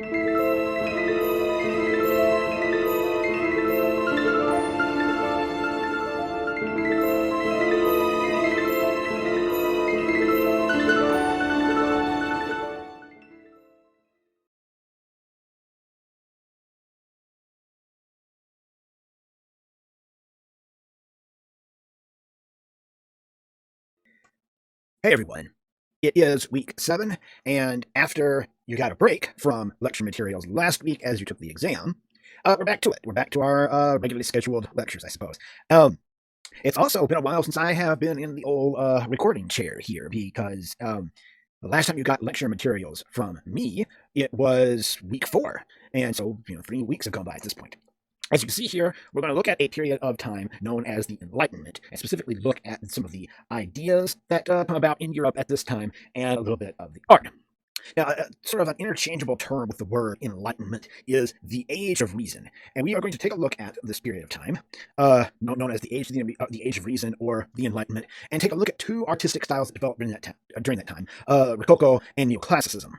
Hey everyone, it is week 7, and after you got a break from lecture materials last week as you took the exam, we're back to it. We're back to our regularly scheduled lectures, I suppose. It's also been a while since I have been in the old recording chair here because the last time you got lecture materials from me, it was week 4, and so 3 weeks have gone by at this point. As you can see here, we're going to look at a period of time known as the Enlightenment, and specifically look at some of the ideas that come about in Europe at this time, and a little bit of the art. Now, sort of an interchangeable term with the word Enlightenment is the Age of Reason, and we are going to take a look at this period of time, known as the Age of Reason or the Enlightenment, and take a look at two artistic styles that developed during that time, Rococo and Neoclassicism.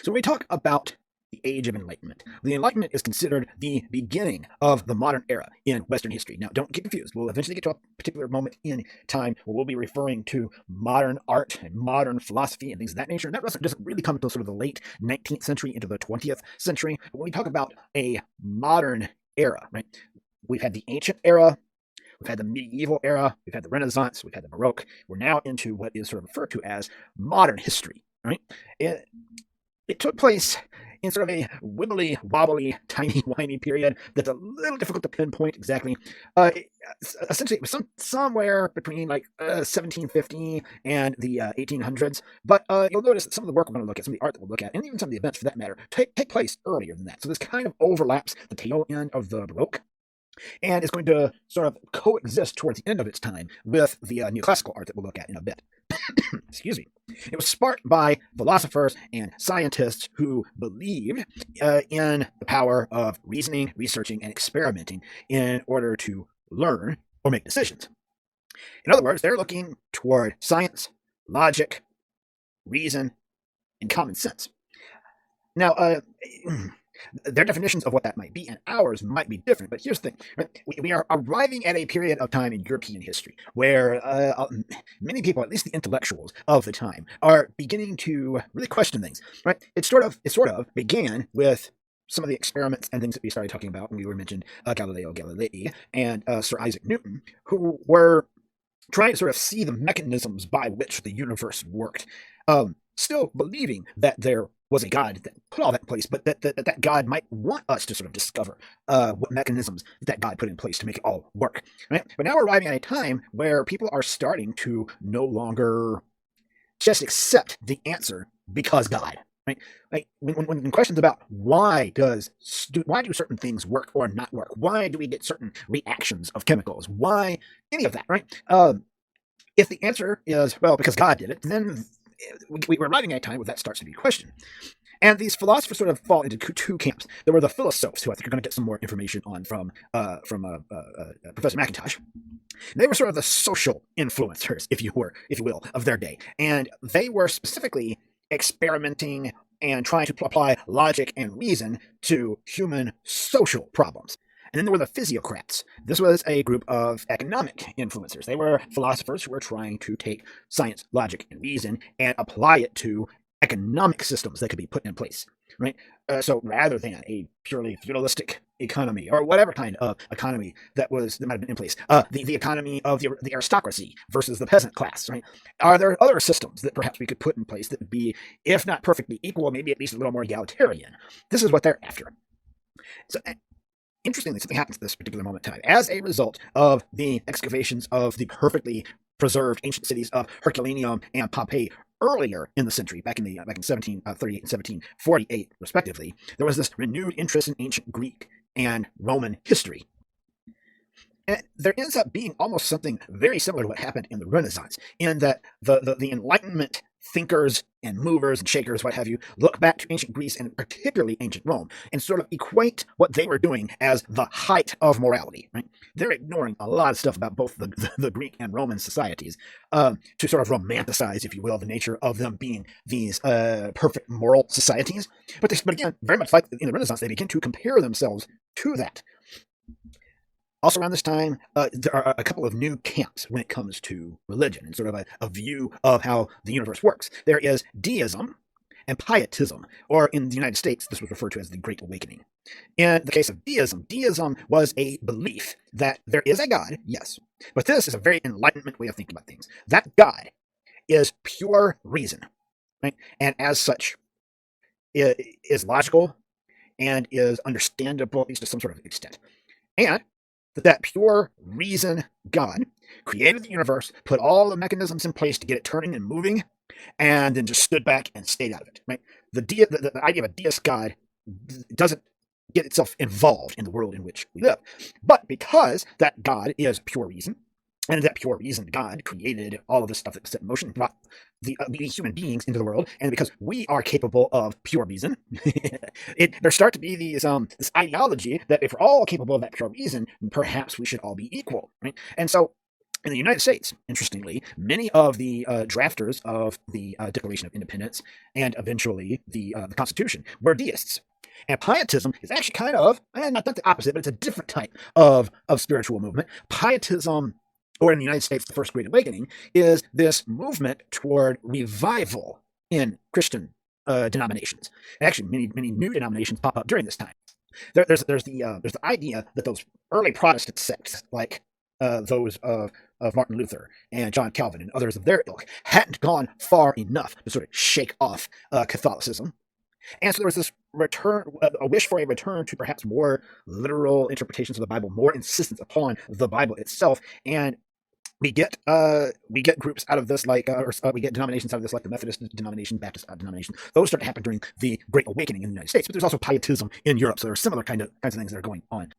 So when we talk about the Age of Enlightenment, the Enlightenment is considered the beginning of the modern era in Western history. Now, don't get confused. We'll eventually get to a particular moment in time where we'll be referring to modern art and modern philosophy and things of that nature. And that doesn't really come until sort of the late 19th century into the 20th century. But when we talk about a modern era, right, we've had the ancient era, we've had the medieval era, we've had the Renaissance, we've had the Baroque. We're now into what is sort of referred to as modern history, right? It took place in sort of a wibbly, wobbly, timey-wimey period that's a little difficult to pinpoint exactly. Essentially, it was somewhere between like 1750 and the 1800s. But you'll notice that some of the work we're going to look at, some of the art that we'll look at, and even some of the events for that matter, take place earlier than that. So this kind of overlaps the tail end of the Baroque, and it's going to sort of coexist towards the end of its time with the neoclassical art that we'll look at in a bit. Excuse me. It was sparked by philosophers and scientists who believed in the power of reasoning, researching, and experimenting in order to learn or make decisions. In other words, they're looking toward science, logic, reason, and common sense. Now, their definitions of what that might be and ours might be different, but here's the thing. Right? We are arriving at a period of time in European history where many people, at least the intellectuals of the time, are beginning to really question things. Right? It sort of began with some of the experiments and things that we started talking about when we were mentioned Galileo Galilei and Sir Isaac Newton, who were trying to sort of see the mechanisms by which the universe worked, still believing that there was a God that put all that in place, but that God might want us to sort of discover what mechanisms that God put in place to make it all work. Right? But now we're arriving at a time where people are starting to no longer just accept the answer because God. Right? Like when questions about why do certain things work or not work? Why do we get certain reactions of chemicals? Why any of that? Right? If the answer is well because God did it, then we're arriving at a time where that starts to be questioned. And these philosophers sort of fall into two camps. There were the philosophers, who I think you're going to get some more information on from Professor McIntosh. They were sort of the social influencers, if you will, of their day. And they were specifically experimenting and trying to apply logic and reason to human social problems. And then there were the physiocrats. This was a group of economic influencers. They were philosophers who were trying to take science, logic, and reason and apply it to economic systems that could be put in place. Right? So rather than a purely feudalistic economy or whatever kind of economy that might have been in place, the economy of the aristocracy versus the peasant class, right? Are there other systems that perhaps we could put in place that would be, if not perfectly equal, maybe at least a little more egalitarian? This is what they're after. So interestingly, something happens at this particular moment in time. As a result of the excavations of the perfectly preserved ancient cities of Herculaneum and Pompeii earlier in the century, back in 1738 and 1748, respectively, there was this renewed interest in ancient Greek and Roman history. And there ends up being almost something very similar to what happened in the Renaissance, in that the Enlightenment thinkers and movers and shakers, what have you, look back to ancient Greece and particularly ancient Rome and sort of equate what they were doing as the height of morality, right? They're ignoring a lot of stuff about both the Greek and Roman societies to sort of romanticize, if you will, the nature of them being these perfect moral societies. But again, very much like in the Renaissance, they begin to compare themselves to that. Also around this time, there are a couple of new camps when it comes to religion and sort of a view of how the universe works. There is deism and pietism, or in the United States, this was referred to as the Great Awakening. In the case of deism, deism was a belief that there is a God, yes, but this is a very Enlightenment way of thinking about things. That God is pure reason, right? And as such, is logical and is understandable, at least to some sort of extent. And that pure reason God created the universe, put all the mechanisms in place to get it turning and moving, and then just stood back and stayed out of it. Right? The idea of a deist God doesn't get itself involved in the world in which we live. But because that God is pure reason, and that pure reason God created all of this stuff that was set in motion, brought the human beings into the world, and because we are capable of pure reason, there start to be these this ideology that if we're all capable of that pure reason, perhaps we should all be equal, right? And so, in the United States, interestingly, many of the drafters of the Declaration of Independence and eventually the Constitution were deists. And pietism is actually kind of not the opposite, but it's a different type of spiritual movement. Pietism, or in the United States, the First Great Awakening, is this movement toward revival in Christian denominations. And actually, many new denominations pop up during this time. There's the idea that those early Protestant sects, like those of Martin Luther and John Calvin and others of their ilk, hadn't gone far enough to sort of shake off Catholicism. And so there was this a wish for a return to perhaps more literal interpretations of the Bible, more insistence upon the Bible itself, and we get groups out of this we get denominations out of this like the Methodist denomination, Baptist denomination. Those start to happen during the Great Awakening in the United States, but there's also pietism in Europe, so there are similar kinds of things that are going on.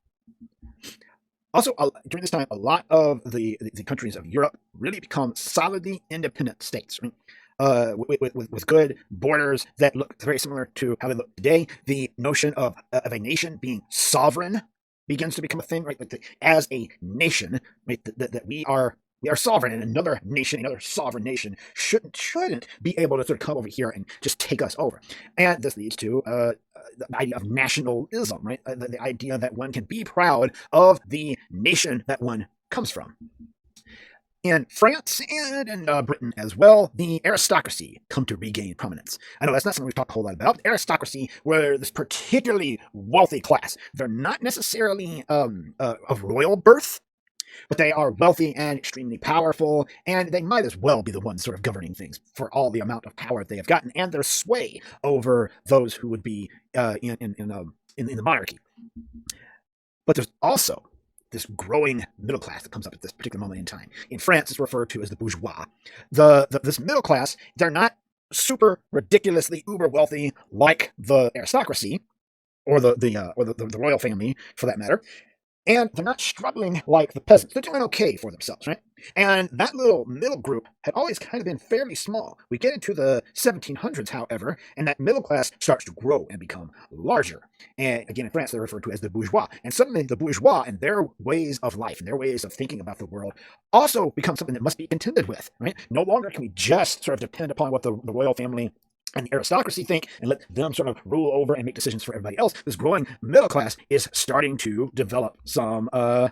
Also, during this time, a lot of the countries of Europe really become solidly independent states, right? With good borders that look very similar to how they look today. The notion of a nation being sovereign begins to become a thing, right? As a nation, right, that we are sovereign, and another nation, another sovereign nation, shouldn't be able to sort of come over here and just take us over. And this leads to the idea of nationalism, right? The idea that one can be proud of the nation that one comes from. In France and in Britain as well, the aristocracy come to regain prominence. I know that's not something we've talked a whole lot about. Aristocracy were this particularly wealthy class. They're not necessarily of royal birth, but they are wealthy and extremely powerful, and they might as well be the ones sort of governing things for all the amount of power they have gotten and their sway over those who would be in the monarchy. But there's also this growing middle class that comes up at this particular moment in time. In France, it's referred to as the bourgeois. This middle class, they're not super ridiculously uber wealthy like the aristocracy or the royal family, for that matter. And they're not struggling like the peasants. They're doing okay for themselves, right? And that little middle group had always kind of been fairly small. We get into the 1700s, however, and that middle class starts to grow and become larger. And again, in France, they're referred to as the bourgeois. And suddenly the bourgeois and their ways of life and their ways of thinking about the world also become something that must be contended with, right? No longer can we just sort of depend upon what the royal family and the aristocracy think and let them sort of rule over and make decisions for everybody else. This growing middle class is starting to develop some power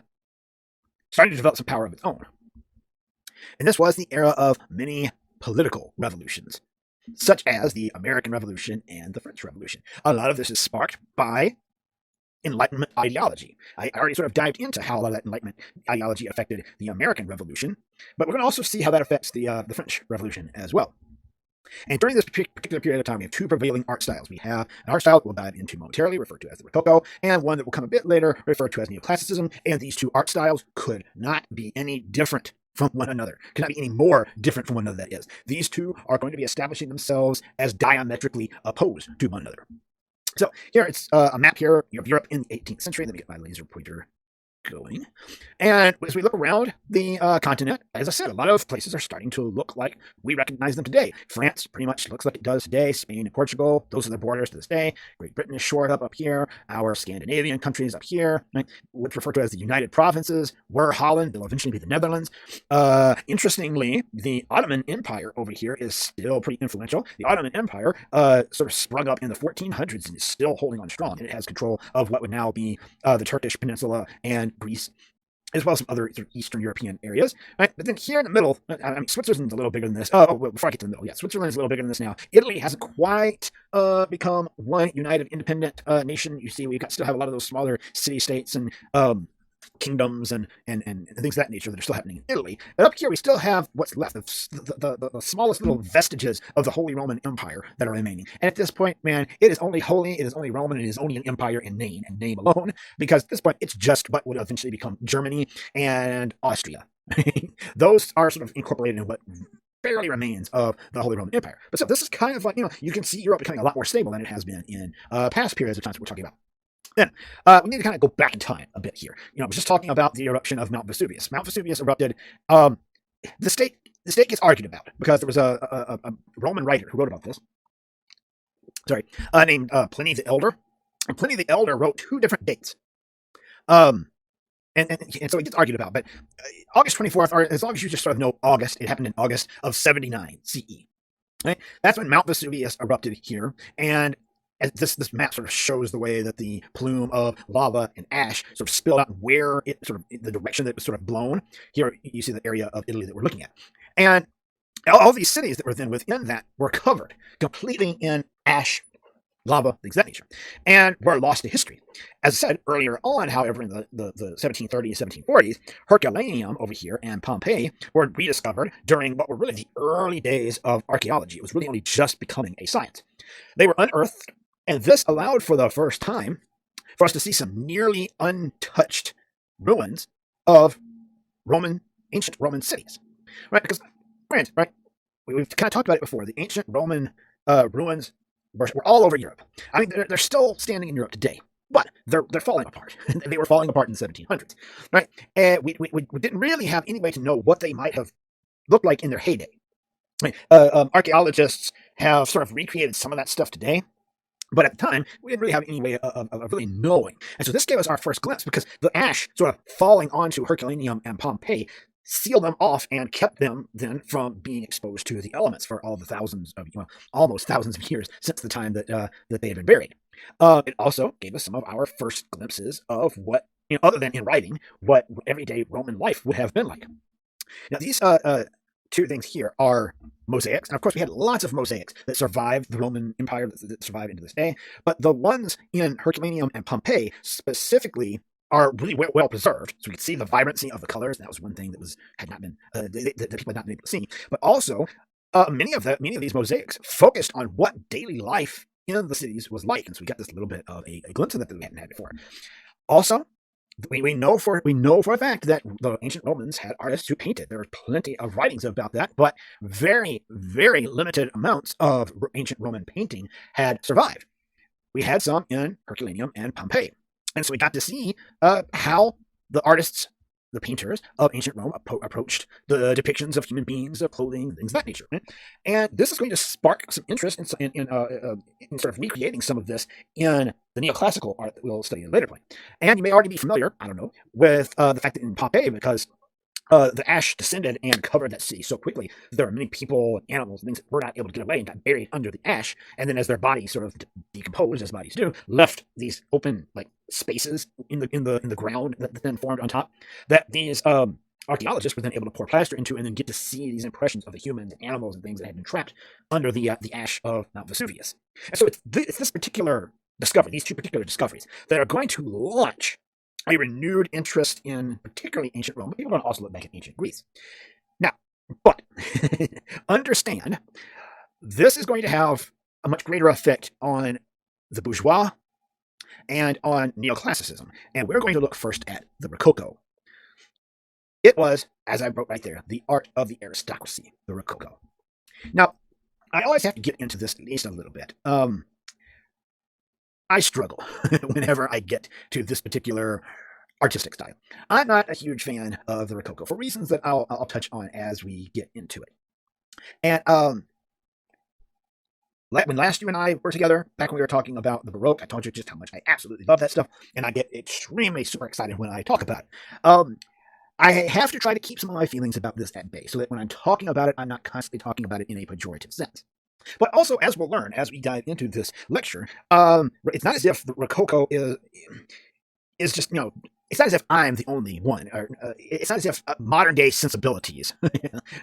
of its own. And this was the era of many political revolutions, such as the American Revolution and the French Revolution. A lot of this is sparked by Enlightenment ideology. I already sort of dived into how a lot of that Enlightenment ideology affected the American Revolution, but we're going to also see how that affects the French Revolution as well. And during this particular period of time, we have two prevailing art styles. We have an art style that we'll dive into momentarily, referred to as the Rococo, and one that will come a bit later, referred to as Neoclassicism. And these two art styles could not be any different from one another, could not be any more different from one another, that is. These two are going to be establishing themselves as diametrically opposed to one another. So here it's a map here of Europe in the 18th century. Let me get my laser pointer going. And as we look around the continent, as I said, a lot of places are starting to look like we recognize them today. France pretty much looks like it does today. Spain and Portugal, those are the borders to this day. Great Britain is shored up here. Our Scandinavian countries up here, right, what's referred to as the United Provinces, were Holland. They'll eventually be the Netherlands. Interestingly, the Ottoman Empire over here is still pretty influential. The Ottoman Empire sort of sprung up in the 1400s and is still holding on strong. And it has control of what would now be the Turkish Peninsula and Greece, as well as some other sort of Eastern European areas. Right? But then here in the middle, I mean, Switzerland's a little bigger than this. Oh, well, before I get to the middle, yeah, Switzerland is a little bigger than this now. Italy hasn't quite become one united, independent nation. You see, we still have a lot of those smaller city-states and kingdoms and things of that nature that are still happening in Italy. And up here, we still have what's left of the smallest little vestiges of the Holy Roman Empire that are remaining. And at this point, man, it is only holy, it is only Roman, it is only an empire in name and name alone, because at this point, it's just what would eventually become Germany and Austria. Those are sort of incorporated in what barely remains of the Holy Roman Empire. But so this is kind of like, you can see Europe becoming a lot more stable than it has been in past periods of time that we're talking about. Then, we need to kind of go back in time a bit here. I was just talking about the eruption of Mount Vesuvius. Mount Vesuvius erupted. The state gets argued about because there was a Roman writer who wrote about this. Sorry, named Pliny the Elder. And Pliny the Elder wrote two different dates. And so it gets argued about. But August 24th, or as long as you just sort of know August, it happened in August of 79 CE. Right? That's when Mount Vesuvius erupted here. And this map sort of shows the way that the plume of lava and ash sort of spilled out where it sort of, the direction that it was sort of blown. Here you see the area of Italy that we're looking at. And all these cities that were then within that were covered completely in ash, lava, things of that nature, and were lost to history. As I said earlier on, however, in the 1730s, 1740s, Herculaneum over here and Pompeii were rediscovered during what were really the early days of archaeology. It was really only just becoming a science. They were unearthed, and this allowed for the first time for us to see some nearly untouched ruins of ancient Roman cities. Right? Because, granted, right, we've kind of talked about it before. The ancient Roman ruins were all over Europe. I mean, they're still standing in Europe today, but they're falling apart. They were falling apart in the 1700s, right? And we didn't really have any way to know what they might have looked like in their heyday. Right? Archaeologists have sort of recreated some of that stuff today, but at the time, we didn't really have any way of really knowing. And so this gave us our first glimpse, because the ash sort of falling onto Herculaneum and Pompeii sealed them off and kept them then from being exposed to the elements for all the almost thousands of years since the time that they had been buried. It also gave us some of our first glimpses of what, other than in writing, what everyday Roman life would have been like. Now, these two things here are mosaics, and of course we had lots of mosaics that survived the Roman Empire, that survive into this day, but the ones in Herculaneum and Pompeii specifically are really well preserved, so we could see the vibrancy of the colors. That was one thing that had not been that people had not been able to see. But also, many of these mosaics focused on what daily life in the cities was like, and so we got this little bit of a glimpse of that we hadn't had before. Also, we know for a fact that the ancient Romans had artists who painted. There are plenty of writings about that, but very, very limited amounts of ancient Roman painting had survived. We had some in Herculaneum and Pompeii. And so we got to see how the artists, the painters of ancient Rome approached the depictions of human beings, of clothing, things of that nature. Right? And this is going to spark some interest in sort of recreating some of this in the neoclassical art that we'll study at a later point. And you may already be familiar, I don't know, with the fact that in Pompeii, because the ash descended and covered that city so quickly, there were many people and animals and things that were not able to get away and got buried under the ash. And then as their bodies sort of decomposed, as bodies do, left these open spaces in the ground that then formed on top, that these archaeologists were then able to pour plaster into and then get to see these impressions of the humans and animals and things that had been trapped under the ash of Mount Vesuvius. And so it's this particular discovery, these two particular discoveries, that are going to launch a renewed interest in particularly ancient Rome, but people are going to also look back at ancient Greece. Now, but understand, this is going to have a much greater effect on the bourgeois and on neoclassicism. And we're going to look first at the Rococo. It was, as I wrote right there, the art of the aristocracy, the Rococo. Now, I always have to get into this at least a little bit. I struggle whenever I get to this particular artistic style. I'm not a huge fan of the Rococo for reasons that I'll touch on as we get into it. And when last you and I were together, back when we were talking about the Baroque, I told you just how much I absolutely love that stuff, and I get extremely super excited when I talk about it. I have to try to keep some of my feelings about this at bay, so that when I'm talking about it, I'm not constantly talking about it in a pejorative sense. But also, as we'll learn as we dive into this lecture, it's not as if the Rococo is just, it's not as if I'm the only one. Or, it's not as if modern day sensibilities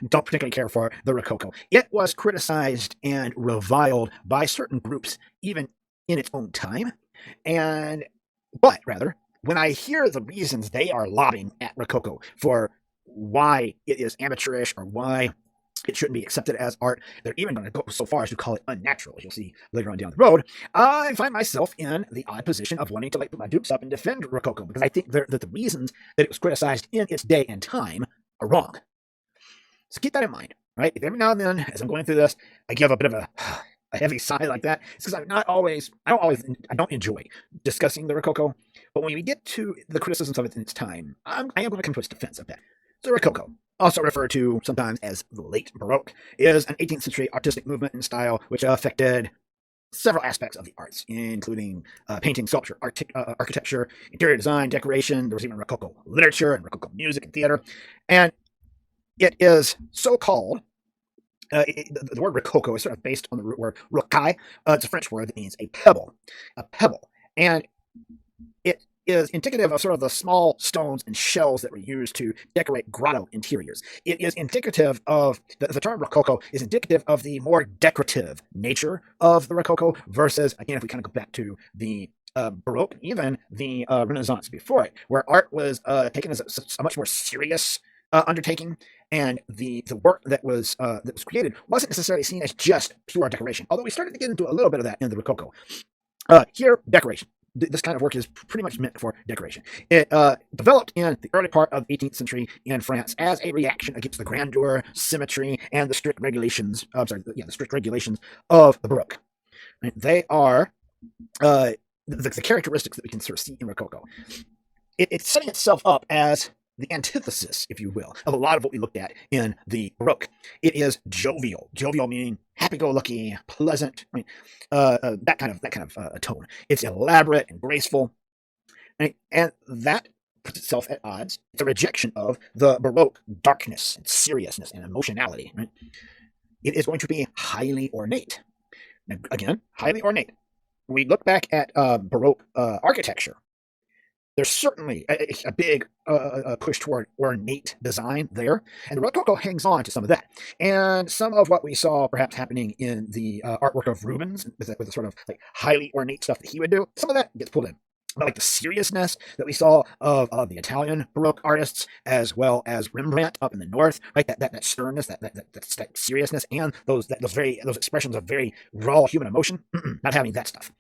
don't particularly care for the Rococo. It was criticized and reviled by certain groups, even in its own time. But rather, when I hear the reasons they are lobbying at Rococo for why it is amateurish or why it shouldn't be accepted as art, they're even going to go so far as to call it unnatural, as you'll see later on down the road. I find myself in the odd position of wanting to put my dukes up and defend Rococo, because I think that the reasons that it was criticized in its day and time are wrong. So keep that in mind, right? If every now and then, as I'm going through this, I give a bit of a heavy sigh like that, it's because I don't enjoy discussing the Rococo, but when we get to the criticisms of it in its time, I am going to come to its defense of that. So Rococo, also referred to sometimes as the late Baroque, is an 18th century artistic movement and style which affected several aspects of the arts, including painting, sculpture, architecture, interior design, decoration. There was even Rococo literature and Rococo music and theater. And it is so called. The word Rococo is sort of based on the root word rocaille. It's a French word that means a pebble. And it is indicative of sort of the small stones and shells that were used to decorate grotto interiors. It is indicative of, the term Rococo is indicative of the more decorative nature of the Rococo versus, again, if we kind of go back to the Baroque, even the Renaissance before it, where art was taken as a much more serious undertaking, and the work that was created wasn't necessarily seen as just pure decoration, although we started to get into a little bit of that in the Rococo. Here, decoration. This kind of work is pretty much meant for decoration. It developed in the early part of the 18th century in France as a reaction against the grandeur, symmetry, and the strict regulations. The strict regulations of the Baroque. Right? They are the characteristics that we can sort of see in Rococo. It's setting itself up as the antithesis, if you will, of a lot of what we looked at in the Baroque. It is jovial. Jovial meaning happy-go-lucky, pleasant, right? That kind of tone. It's elaborate and graceful, right? And that puts itself at odds. It's a rejection of the Baroque darkness and seriousness and emotionality. Right? It is going to be highly ornate. Now, again, highly ornate. When we look back at Baroque architecture, there's certainly a big push toward ornate design there, and the Rococo hangs on to some of that. And some of what we saw perhaps happening in the artwork of Rubens, with the sort of like highly ornate stuff that he would do, some of that gets pulled in. But like the seriousness that we saw of the Italian Baroque artists, as well as Rembrandt up in the north, right? That sternness, that seriousness, and those expressions of very raw human emotion, not having that stuff.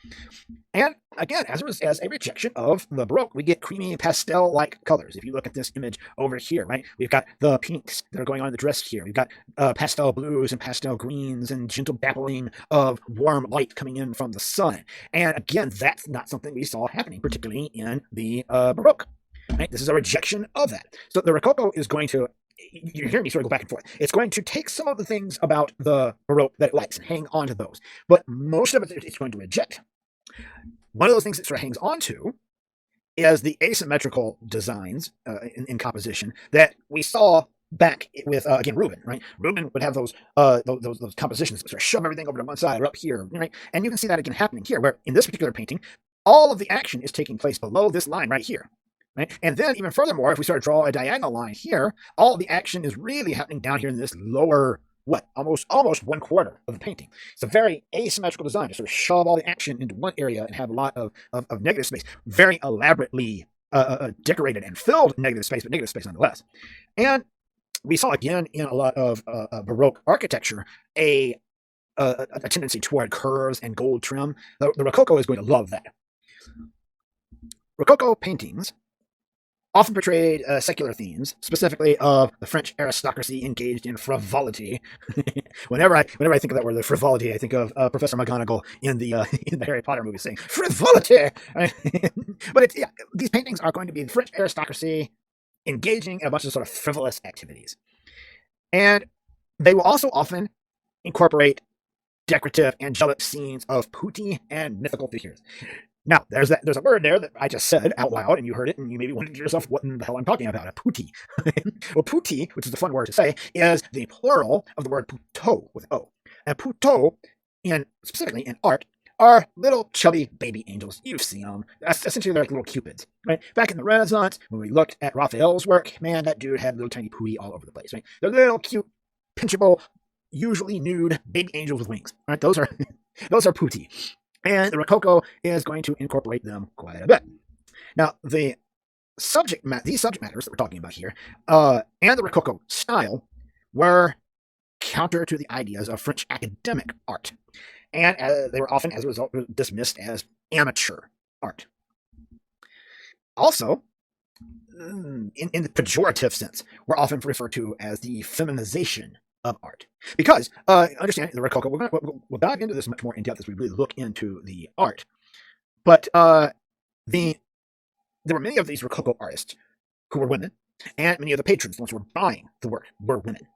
And again, as a rejection of the Baroque, we get creamy pastel-like colors. If you look at this image over here, right, we've got the pinks that are going on in the dress here. We've got pastel blues and pastel greens and gentle dappling of warm light coming in from the sun. And again, that's not something we saw happening, particularly in the Baroque. Right? This is a rejection of that. So the Rococo is going to, you hear me sort of go back and forth. It's going to take some of the things about the Baroque that it likes and hang on to those. But most of it it's going to reject. One of those things it sort of hangs on to is the asymmetrical designs in composition that we saw back with again Rubens, right? Rubens would have those compositions that sort of shove everything over to one side or up here, right? And you can see that again happening here, where in this particular painting, all of the action is taking place below this line right here. Right? And then even furthermore, if we sort of draw a diagonal line here, all of the action is really happening down here in this lower, almost 1/4 of the painting. It's a very asymmetrical design to sort of shove all the action into one area and have a lot of negative space. Very elaborately decorated and filled negative space, but negative space nonetheless. And we saw again in a lot of Baroque architecture a tendency toward curves and gold trim. The Rococo is going to love that. Rococo paintings often portrayed secular themes, specifically of the French aristocracy engaged in frivolity. whenever I think of that word, the frivolity, I think of Professor McGonagall in the in the Harry Potter movie saying frivolity. But it's, yeah, these paintings are going to be the French aristocracy engaging in a bunch of sort of frivolous activities, and they will also often incorporate decorative angelic scenes of putti and mythical figures. Now, there's a word there that I just said out loud, and you heard it, and you maybe wondered to yourself, what in the hell I'm talking about, a putti. Well, putti, which is a fun word to say, is the plural of the word puto with O. And puto, specifically in art, are little chubby baby angels. You've seen them. Essentially, they're like little cupids. Right? Back in the Renaissance, when we looked at Raphael's work, man, that dude had little tiny putti all over the place. Right? They're little cute, pinchable, usually nude baby angels with wings. Right? Those are those are putti. And the Rococo is going to incorporate them quite a bit. Now, these subject matters that we're talking about here, and the Rococo style were counter to the ideas of French academic art, and they were often, as a result, dismissed as amateur art. Also, in the pejorative sense, were often referred to as the feminization of art. Because, understand, the Rococo, we'll dive into this much more in depth as we really look into the art. But there were many of these Rococo artists who were women, and many of the patrons, the ones who were buying the work, were women.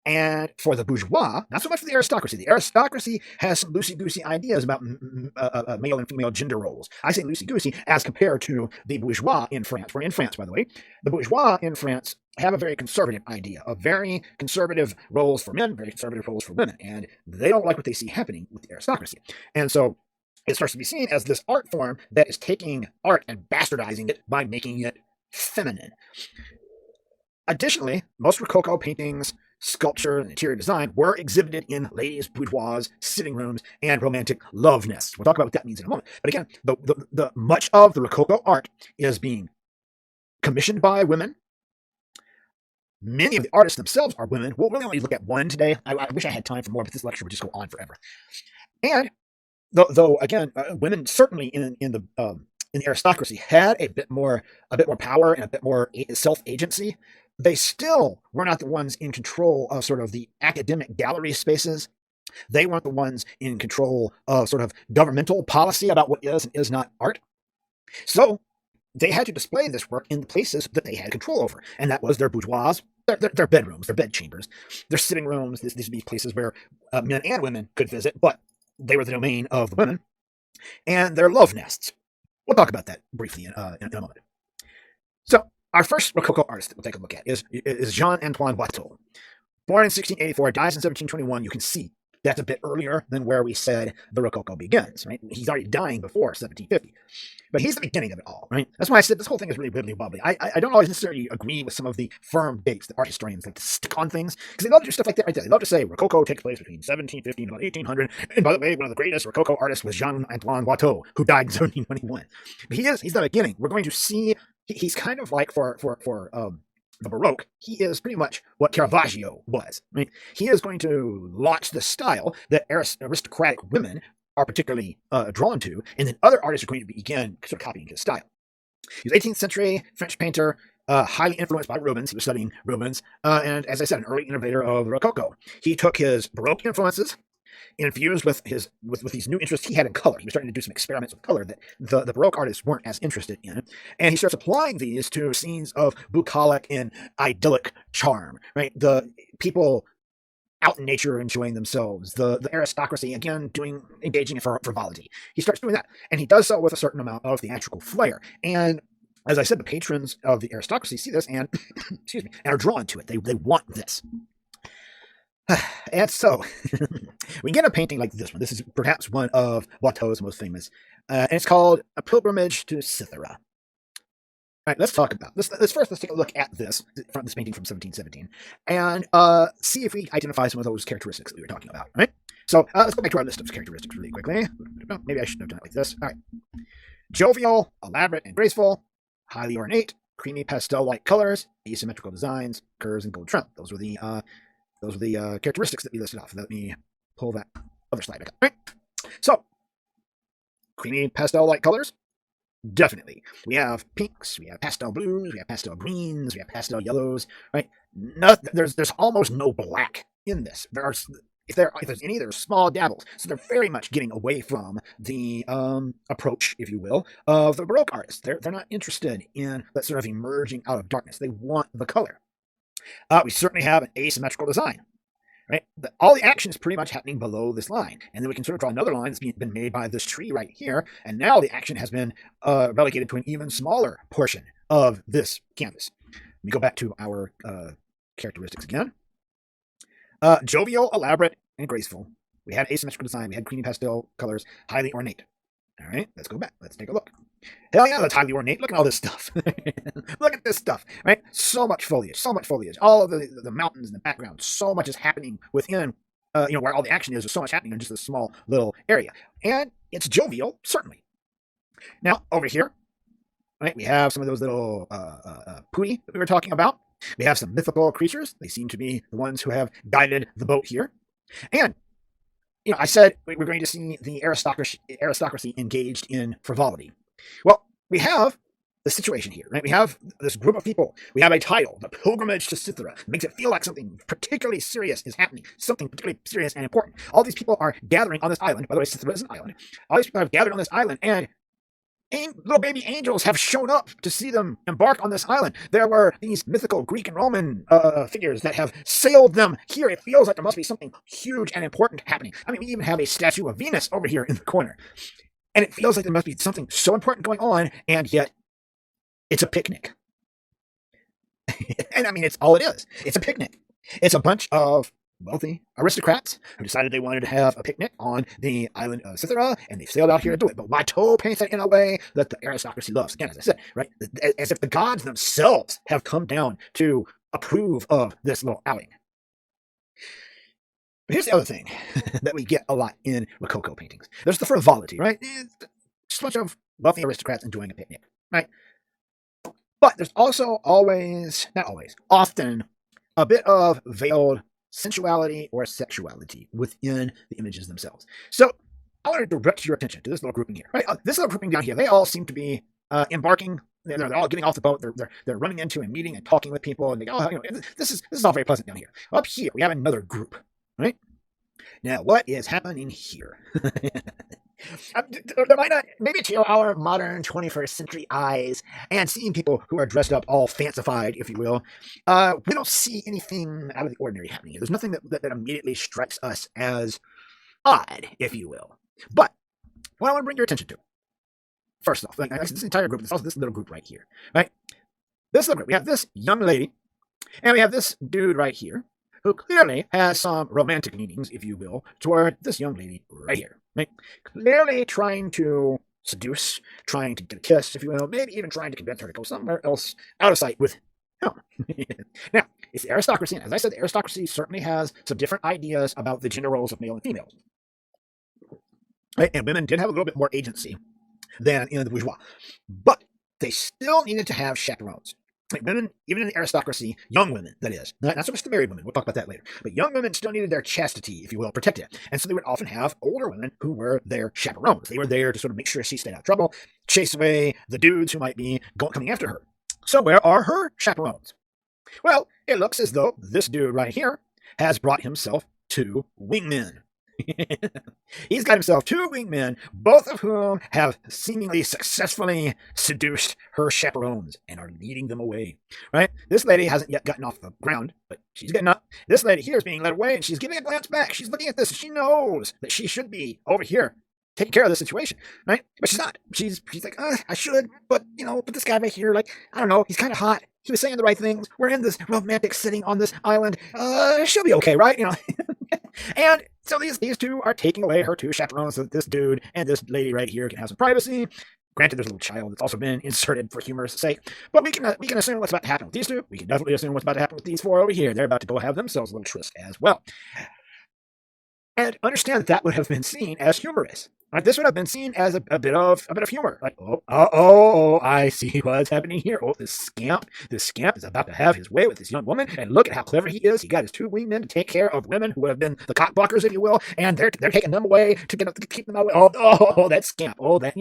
And for the bourgeois, not so much for the aristocracy has some loosey-goosey ideas about male and female gender roles. I say loosey-goosey as compared to the bourgeois in France. We're in France, by the way. The bourgeois in France have a very conservative idea of very conservative roles for men, very conservative roles for women, and they don't like what they see happening with the aristocracy. And so it starts to be seen as this art form that is taking art and bastardizing it by making it feminine. Additionally, most Rococo paintings, sculpture, and interior design were exhibited in ladies' boudoirs, sitting rooms, and romantic love nests. We'll talk about what that means in a moment. But again, the much of the Rococo art is being commissioned by women. Many of the artists themselves are women. We'll really only look at one today. I wish I had time for more, but this lecture would just go on forever. And though again, women certainly in the aristocracy had a bit more power and a bit more self-agency, they still were not the ones in control of sort of the academic gallery spaces. They weren't the ones in control of sort of governmental policy about what is and is not art. So they had to display this work in the places that they had control over, and that was their boudoirs, their bedrooms, their bedchambers, their sitting rooms. These would be places where men and women could visit, but they were the domain of the women, and their love nests. We'll talk about that briefly in a moment. So, our first Rococo artist that we'll take a look at is Jean-Antoine Watteau. Born in 1684, dies in 1721. You can see that's a bit earlier than where we said the Rococo begins, right? He's already dying before 1750. But he's the beginning of it all, right? That's why I said this whole thing is really wibbly-wobbly. I don't always necessarily agree with some of the firm dates that art historians like to stick on things, because they love to do stuff like that right there. They love to say Rococo takes place between 1750 and about 1800, and by the way, one of the greatest Rococo artists was Jean-Antoine Watteau, who died in 1721. But he's the beginning. We're going to see, he's kind of like for the Baroque, he is pretty much what Caravaggio was. Right? He is going to launch the style that aristocratic women are particularly drawn to, and then other artists are going to begin sort of copying his style. He was 18th century French painter, highly influenced by Rubens. He was studying Rubens, and as I said, an early innovator of the Rococo. He took his Baroque influences, infused with these new interests he had in color. He was starting to do some experiments with color that the Baroque artists weren't as interested in. And he starts applying these to scenes of bucolic and idyllic charm, right? The people out in nature enjoying themselves, the aristocracy, again, engaging in frivolity. He starts doing that, and he does so with a certain amount of theatrical flair. And as I said, the patrons of the aristocracy see this and, excuse me, and are drawn to it. They want this. And so, we get a painting like this one. This is perhaps one of Watteau's most famous, and it's called A Pilgrimage to Cythera. All right, let's talk about this. Let's take a look at this painting from 1717 and see if we identify some of those characteristics that we were talking about. Right? So let's go back to our list of characteristics really quickly. Maybe I should have done it like this. All right. Jovial, elaborate, and graceful, highly ornate, creamy pastel-like colors, asymmetrical designs, curves, and gold trim. Those were the characteristics that we listed off. Let me pull that other slide back up. Right? So, creamy pastel-like colors, Definitely. We have pinks, we have pastel blues, we have pastel greens, we have pastel yellows, right? There's almost no black in this. If there's any, there's small dabbles. So they're very much getting away from the approach, if you will, of the Baroque artists. They're not interested in that sort of emerging out of darkness. They want the color. We certainly have an asymmetrical design. Right? All the action is pretty much happening below this line. And then we can sort of draw another line that's been made by this tree right here. And now the action has been relegated to an even smaller portion of this canvas. Let me go back to our characteristics again. Jovial, elaborate, and graceful. We had asymmetrical design. We had creamy pastel colors, highly ornate. All right, let's go back. Let's take a look. Hell yeah, that's highly ornate. Look at all this stuff. Look at this stuff, right? So much foliage, so much foliage. All of the mountains in the background. So much is happening within, where all the action is. There's so much happening in just a small little area. And it's jovial, certainly. Now, over here, right, we have some of those little pui that we were talking about. We have some mythical creatures. They seem to be the ones who have guided the boat here. And I said we're going to see the aristocracy engaged in frivolity. Well, we have the situation here, right? We have this group of people. We have a title, the pilgrimage to Cythera. It makes it feel like something particularly serious is happening, something particularly serious and important. All these people are gathering on this island. By the way, Cythera is an island. All these people have gathered on this island, and little baby angels have shown up to see them embark on this island. There were these mythical Greek and Roman figures that have sailed them here. It feels like there must be something huge and important happening. I mean, we even have a statue of Venus over here in the corner. And it feels like there must be something so important going on, and yet it's a picnic. And I mean, it's all it is. It's a picnic. It's a bunch of wealthy aristocrats who decided they wanted to have a picnic on the island of Cythera, and they sailed out here to do it. But Watteau paints it in a way that the aristocracy loves. Again, as I said, right, as if the gods themselves have come down to approve of this little outing. But here's the other thing that we get a lot in Rococo paintings. There's the frivolity, right? It's just a bunch of wealthy aristocrats enjoying a picnic, right? But there's also often a bit of veiled sensuality or sexuality within the images themselves. So I want to direct your attention to this little grouping here, right? This little grouping down here, they all seem to be embarking. They're all getting off the boat. They're running into and meeting and talking with people, and they go, this is all very pleasant down here. Up here, we have another group, right? Now, what is happening here? There might not, maybe to our modern 21st century eyes, and seeing people who are dressed up all fancified, if you will, we don't see anything out of the ordinary happening here. There's nothing that immediately strikes us as odd, if you will. But what I want to bring your attention to, first off, like this entire group, there's also this little group right here, right? This little group, we have this young lady, and we have this dude right here, who clearly has some romantic leanings, if you will, toward this young lady right here. Right? Clearly trying to seduce, trying to get a kiss, if you will, maybe even trying to convince her to go somewhere else out of sight with him. Now, it's the aristocracy, and as I said, the aristocracy certainly has some different ideas about the gender roles of male and female. Right? And women did have a little bit more agency than in the bourgeois. But they still needed to have chaperones. Like women, even in the aristocracy, young women, that is, not so much the married women, we'll talk about that later, but young women still needed their chastity, if you will, protected. And so they would often have older women who were their chaperones. They were there to sort of make sure she stayed out of trouble, chase away the dudes who might be coming after her. So where are her chaperones? Well, it looks as though this dude right here has brought himself 2 wingmen. He's got himself 2 wingmen, both of whom have seemingly successfully seduced her chaperones and are leading them away. Right? This lady hasn't yet gotten off the ground, but she's getting up. This lady here is being led away, and she's giving a glance back. She's looking at this, and she knows that she should be over here taking care of the situation, right? But she's not. She's like, I should, but but this guy right here, like, I don't know, he's kind of hot. He was saying the right things. We're in this romantic setting on this island. She'll be okay, right? And so these 2 are taking away her 2 chaperones so that this dude and this lady right here can have some privacy. Granted, there's a little child that's also been inserted for humor's sake, but we can assume what's about to happen with these 2. We can definitely assume what's about to happen with these 4 over here. They're about to go have themselves a little tryst as well. And understand that would have been seen as humorous. Right? This would have been seen as a bit of humor. Like, I see what's happening here. Oh, this scamp is about to have his way with this young woman, and look at how clever he is. He got his 2 wingmen to take care of women who have been the cock blockers, if you will, and they're taking them away to keep them away. Oh, that scamp. Oh, that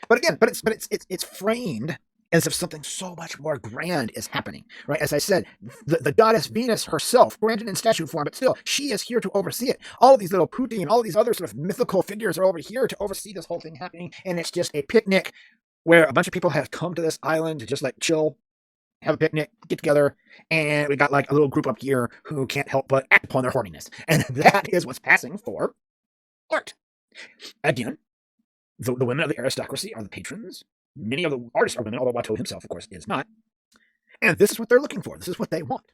It's framed as if something so much more grand is happening, right? As I said, the goddess Venus herself, granted in statue form, but still, she is here to oversee it. All of these little putti and all these other sort of mythical figures are over here to oversee this whole thing happening, and it's just a picnic where a bunch of people have come to this island to just like chill, have a picnic, get together, and we got like a little group up here who can't help but act upon their horniness. And that is what's passing for art. Again, the women of the aristocracy are the patrons. Many of the artists are women, although Watteau himself, of course, is not. And this is what they're looking for. This is what they want.